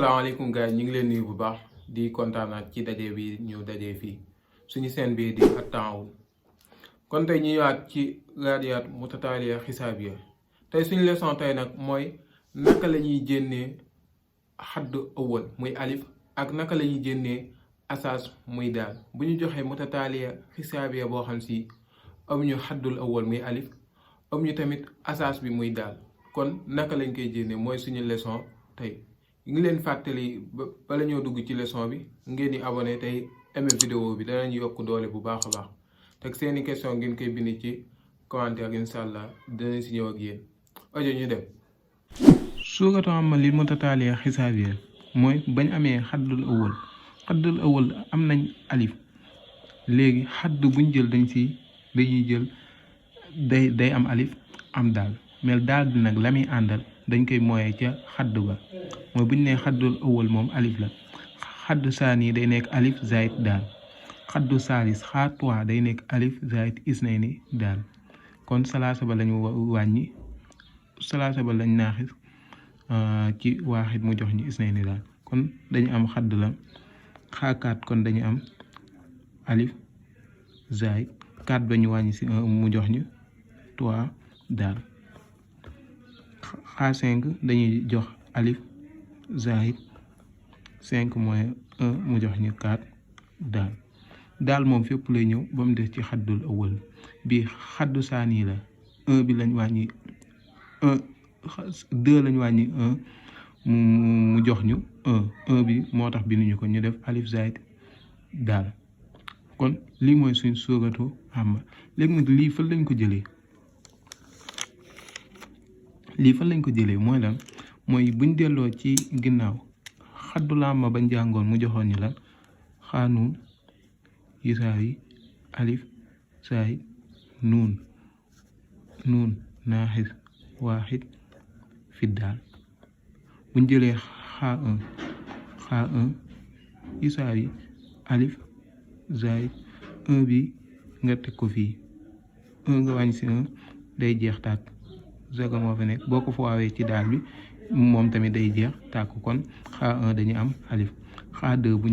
asalaamaaleykum gars yi ñu ngi leen nuyu bu baax di kontaanaat ci daje bi ñu daje fii suñu seen bii di At-Tahawun kon tey ñu ñëwaat ci raadiyaat mutataaliya xisaabiya tey suñu leçon tey nag mooy naka la ñuy génnee xadd awwal muy alif ak naka la ñuy génnee asaas muy daal bu ñu joxee mutataaliya xisaabiya boo xam si amuñu xaddul awwal muy alif amuñu tamit asaas bi muy daal kon naka lañ koy génnee mooy suñu leçon tey. ngi leen fàttali bala ñoo dugg ci leçon bi ngeen di abonné tey aimé vidéo bi danañ yokk doole bu baax a baax teg seeni question ngeen koy bind ci commentaire incha allah danañ si ñëw ak yéen audio ñu dem. suuratu amma lil mutataaliya xisaabiya mooy bañ amee xaddul awwal am nañ alif léegi xadd buñ jël dañuy jël day am alif am daal mel daal bi nag la muy àndal dañ koy mooyee ca xadd ba mooy bu ñu nee xaddul awwal moom alif la xaddu saani day nekk alif zaid daal xaddu saalis xaatuwaa day nekk alif zaid isnayni daal kon salaasa ba lañu wàññi salaasa ba lañ naaxis ci waaxit mu jox ñu isnayni daal kon dañu am xadd la xaakaat kon dañu am alif zaid 4 ba ñu wàññi si 1 mu jox ñu 3 daal xaa 5 dañuy jox alif zaid 5 moins 1 mu jox ñu 4 daal moom fépp lay ñëw ba mu des ci xaddul awwal bi xaddu saani la 1 bi lañ wàññi 1 2 lañ wàññi 1 mu jox ñu 1 bi moo tax binduñu ko ñu def alif zaid daal kon lii mooy suñ suuratu amma léegi nag lii fan lañ ko jëlee mooy lan mooy buñ delloo ci ginnaaw xaddu laama ba njàngoon mu joxoon ñu lan xaanuun yisaawi alif saay nuun naaxis waaxid fi daal buñ jëlee xaa 1 yisaawi alif zaid 1 bi nga teg ko fii 1 nga wàññi si 1 day jeex tàkk zaga moo fa nekk boo ko foowee ci daal bi moom tamit day jeex tàkk kon xaa 1 dañu am alif xaa 2 bu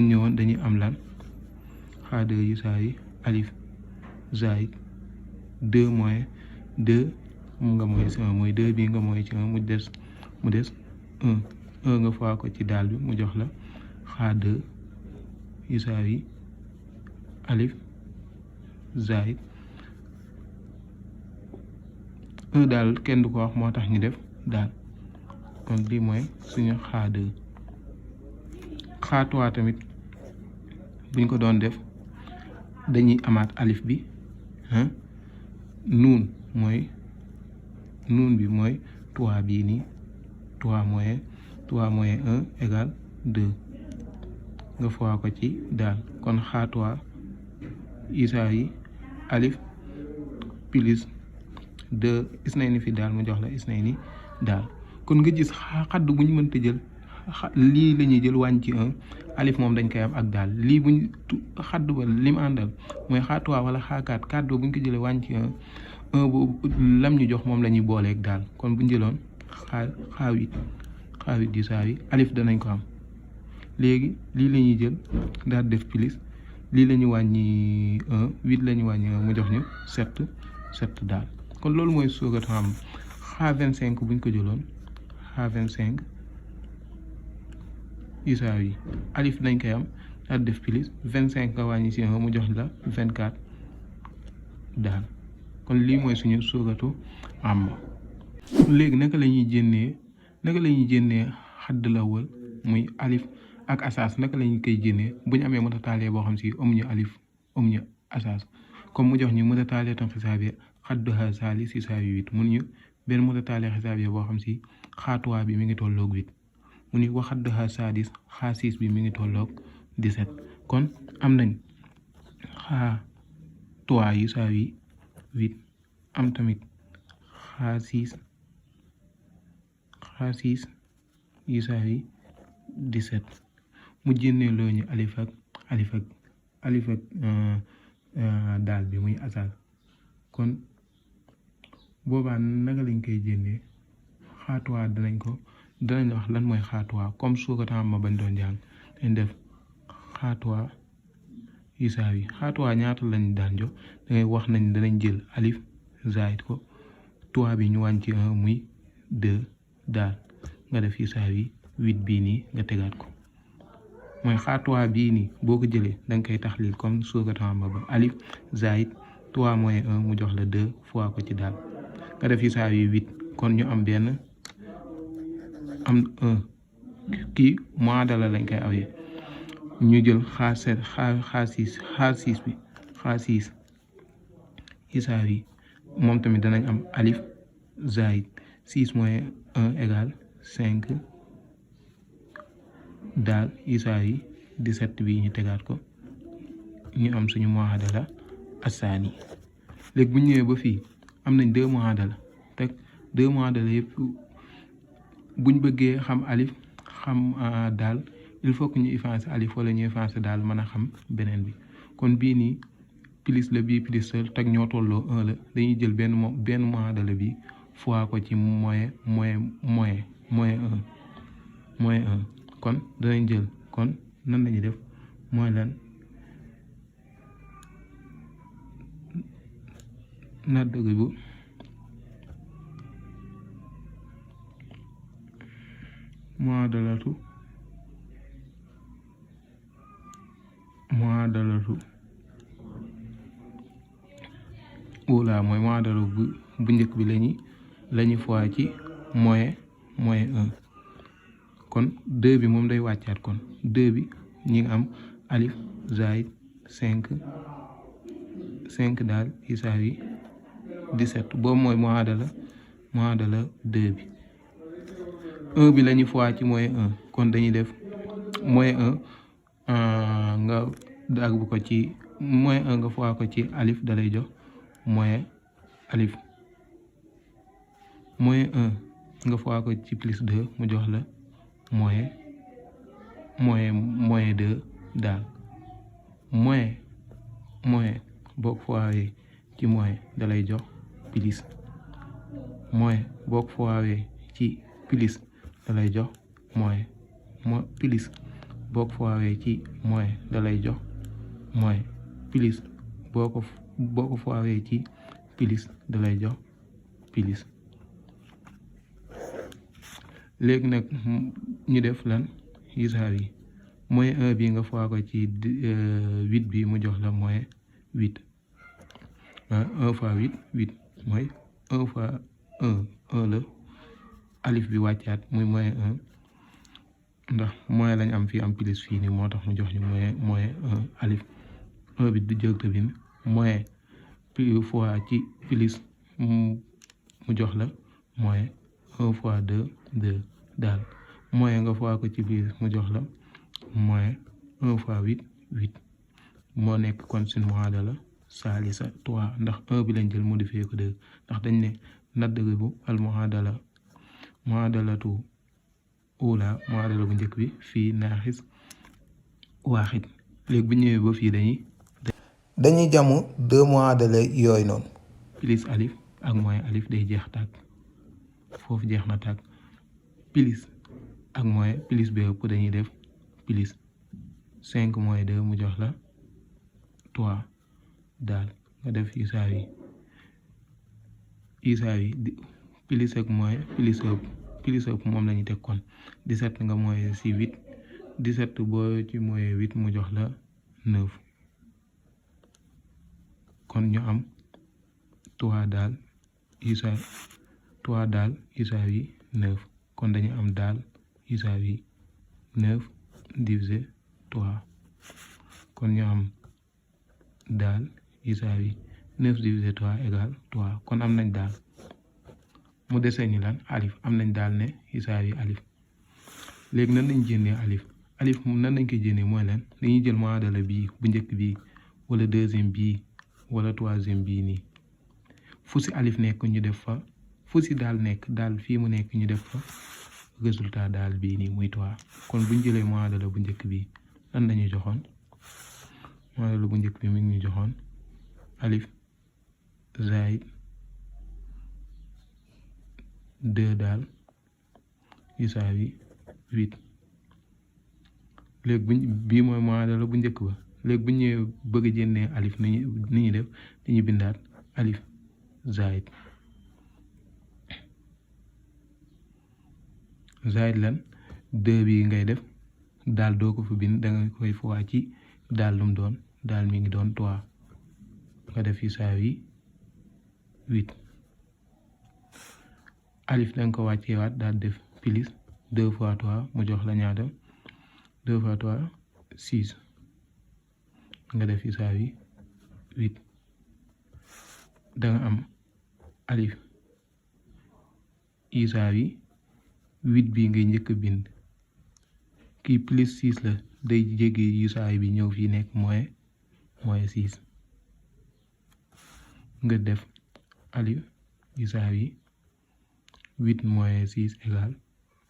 ñëwoon dañuy am lan xaa 2 yu saa yi alif zaid 2 moins 2 nga mooy si 1 mooy 2 bi nga mooy ci 1 mu des 1 nga foo ko ci daal bi mu jox la xaa 2 yu saa yi alif zaid 1 daal kenn du ko wax moo tax ñu def daal kon lii mooy suñu xaa 2 xaa 3 tamit buñ ko doon def dañuy amaat alif bi nuun bi mooy 3 bii nii 3 moins 1 égale 2 nga foo ko ci daal kon xaa 3 isaa yi alif plus 2 isnayni fi daal mu jox la isnayni daal kon nga gis xadd bu ñu mënta jël lii la ñuy jël wàññi ci 1 alif moom dañ koy am ak daal lii buñ xadd ba lim àndal mooy xaatuwaa wala xaakaat 4 ba bu ñu ko jëlee wàññi ci 1 boobu lam ñu jox moom la ñuy booleeg daal kon bu ñu jëloon xaawit yu saa yi alif danañ ko am léegi lii la ñuy jël daal def plus lii la ñu wàññi 1 8 la ñu wàññi 1 mu jox ñu 7 daal kon loolu mooy suuratu am xaa 25 buñ ko jëloon xaa 25 isaa yi alif dañ koy am daal def plus 25 nga wàññi si 1 mu jox la 24 daal kon lii mooy suñu suuratu am léegi naka la ñuy génnee xaddul awwal muy alif ak asaas naka la ñu koy génnee bu ñu amee mutataalee boo xam si amuñu alif amuñu asaas comme mu jox ñu mutataalee tam xisaabiya xadduha saalis yisaawi 8 mun ñu benn mutataalee xisaabiya boo xam si xaatuwaa bi mi ngi tolloog 8 mu ni wa xadduha saadis xaa 6 bi mi ngi tolloog 17 kon am nañ xaa 3 yisaawi 8 am tamit xaa 6 yisaawi 17 mu génnee loo ñu alif ak daal bi muy asaas kon boobaa naka lañ koy génnee xaatuwaa danañ la wax lan mooy xaatuwaa comme suukatam ma bañ doon jàng dañ def xaatuwaa yisaawi xaatuwaa ñaata lañ daan jox dangay wax nañ danañ jël alif zaayit ko tuwaa bi ñu wàññi ci 1 muy 2 daal nga def yisaawi 8 bii nii nga tegaat ko mooy xaatuwaa bii nii boo ko jëlee danga koy taxlil comme suukatam ma ba alif zaayit 3 moins 1 mu jox la 2 fois ko ci daal nga def yisaawi 8 kon ñu am benn am 1 kii muadala lañ koy awee ñu jël xaar 6 bi xaar 6 yisaawi moom tamit danañ am alif zaayit 6 moins 1 égale 5 daal yisaawi 17 bi ñu tegaat ko ñu am suñu muadala asaani léegi bu ñu ñëwee ba fii am nañ 2 muadala teg 2 muadala yëpp buñ bëggee xam alif xam daal il faut que ñu effacer alif wala ñu effacer daal mën a xam beneen bi kon bii nii plus la bii plus seul teg ñoo tolloo 1 la dañuy jël benn muadala bi fois ko ci moins 1 kon danañ jël kon nan lañuy def mooy lan na dëgg bu muadalatu ula mooy muadala bu njëkk bi lañuy fois ci moins 1 kon 2 bi moom day wàccaat kon 2 bi ñi nga am alif zaayit 5 daal yisaawi 17 boobu mooy muadala 2 bi 1 bi lañuy fois ci moins 1 kon dañuy def moins 1 nga dagg ko ci moins 1 nga fois ko ci alif dalay jox moins alif moins 1 nga fois ko ci plus 2 mu jox la moins 2 daal moins boo ko foowee ci moins dalay jox plus moins boo ko foowee ci plus dalay jox moins plus boo ko foowee ci moins dalay jox moins plus boo ko foowee ci plus dalay jox plus léegi nag ñu def lan yisaawi moins 1 bi nga fois ko ci 8 bi mu jox la moins 8 1 fois 8 mooy 1 fois 1 la alif bi wàccaat muy moins 1 ndax moins lañ am fii am plus fii nii moo tax mu jox ñu moins 1 alif 1 bi du jóg te bin moins plus fois ci plus mu jox la moins 1 fois 2 daal moins nga fois ko ci biir mu jox la moins 1 fois 8 moo nekk kon suñu muadala saalisa 3 ndax 1 bi lañ jël modifié ko 2 ndax dañ ne nadribu al muadalatu ula muadala bu njëkk bi fii naaxis waaxid léegi bu ñëwee ba fii dañuy jamu 2 muadala yooyu noonu plus alif ak moins alif day jeex tàkk foofu jeex na tàkk plus ak moins plus bi ëpp dañuy def plus 5 moins 2 mu jox la 3 daal nga def yisaawi plus ak moins plus ëpp moom la ñuy teg kon 17 nga moins si 8 17 boo ci moins 8 mu jox la 9 kon ñu am 3 daal yisaawi 9 kon dañu am daal yisaawi 9 divisé 3 kon ñu am daal yisaawi 9 divisé 3 égale 3 kon am nañ daal mu desee ni lan alif am nañ daal ne yisaawi alif léegi nan lañ génnee alif nan lañ koy génnee mooy lan dañuy jël muadala bii bu njëkk bii wala deuxième bii wala troisième bii nii fu si alif nekk ñu def fa fu si daal nekk daal fii mu nekk ñu def fa résultat daal bii nii muy 3 kon buñ jëlee muadala bu njëkk bi lan lañuy joxoon muadala bu njëkk bi mi ngi ñu joxoon alif zaid 2 daal yusaawi 8 léegi bii mooy muadala bu njëkk ba léegi bu ñëwee bëgg a génnee alif ni ñuy def dañuy bindaat alif zaid lan 2 bi ngay def daal doo ko fa bind danga koy fois ci daal lum doon daal mi ngi doon 3 nga def yusaawi 8 alif danga ko wàcceewaat daal def plus 2 fois 3 mu jox la ñaata 2 fois 3 6 nga def yusaawi 8 danga am alif yusaawi 8 bi ngay njëkk a bind kii plus 6 la day jéggi yusaawi bi ñëw fii nekk moins 6 nga def alif yusaawi 8 moins 6 égale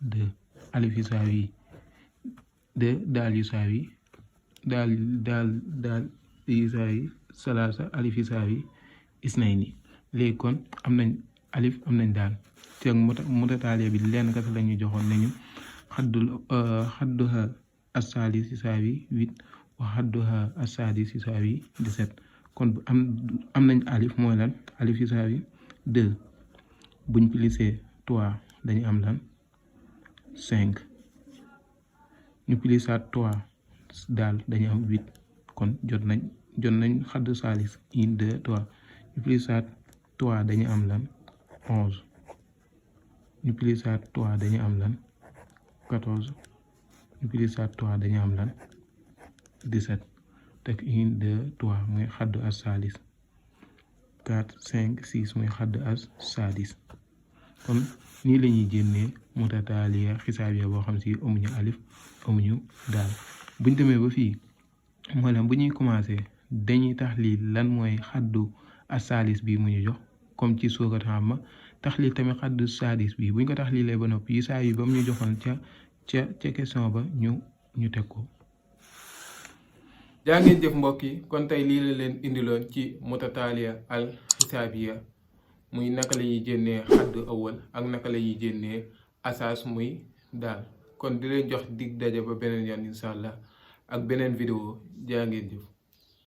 2 alif yusaawi 2 daal yusaawi daal yusaawi salaasa alif yusaawi isnayni léegi kon am nañ alif am nañ daal te mutataaliya bi lenn kese la ñu joxoon nañu xadduha as-saalis yusaawi 8 wa xadduha as-saadis yusaawi 17 kon am nañ alif mooy lan alif yusaawi 2 buñ plisee 3 dañu am lan 5 ñu plisaat 3 daal dañu am 8 kon jot nañ xaddu saalis 1 2 3 ñu plisaat 3 dañu am lan 11 ñu plisaat 3 dañu am lan 14 ñu plisaat 3 dañu am lan 17 teg 1 2 3 muy xaddu as saalis 4 5 6 muy xaddu as saadis kon nii la ñuy génnee mutataaliya xisaabiya boo xam si amuñu alif amuñu daal buñ demee ba fii mooy lan bu ñuy commencé dañuy taxliil lan mooy xaddu asaalis bi mu ñu jox comme ci soorat Amma taxliil tamit xaddu saadis bi buñ ko taxliilee ba noppi yi saa yi ba mu ñu joxoon ca question ba ñu teg ko. jaa ngeen jëf mbokk yi kon tey lii la leen indiloon ci mutataaliya al xisaabiya muy naka la ñuy génnee xaddu awal ak naka la ñuy génnee asaas muy daal kon di leen jox dig daje ba beneen yoon incha allah ak beneen vidéo jaa ngeen jëf.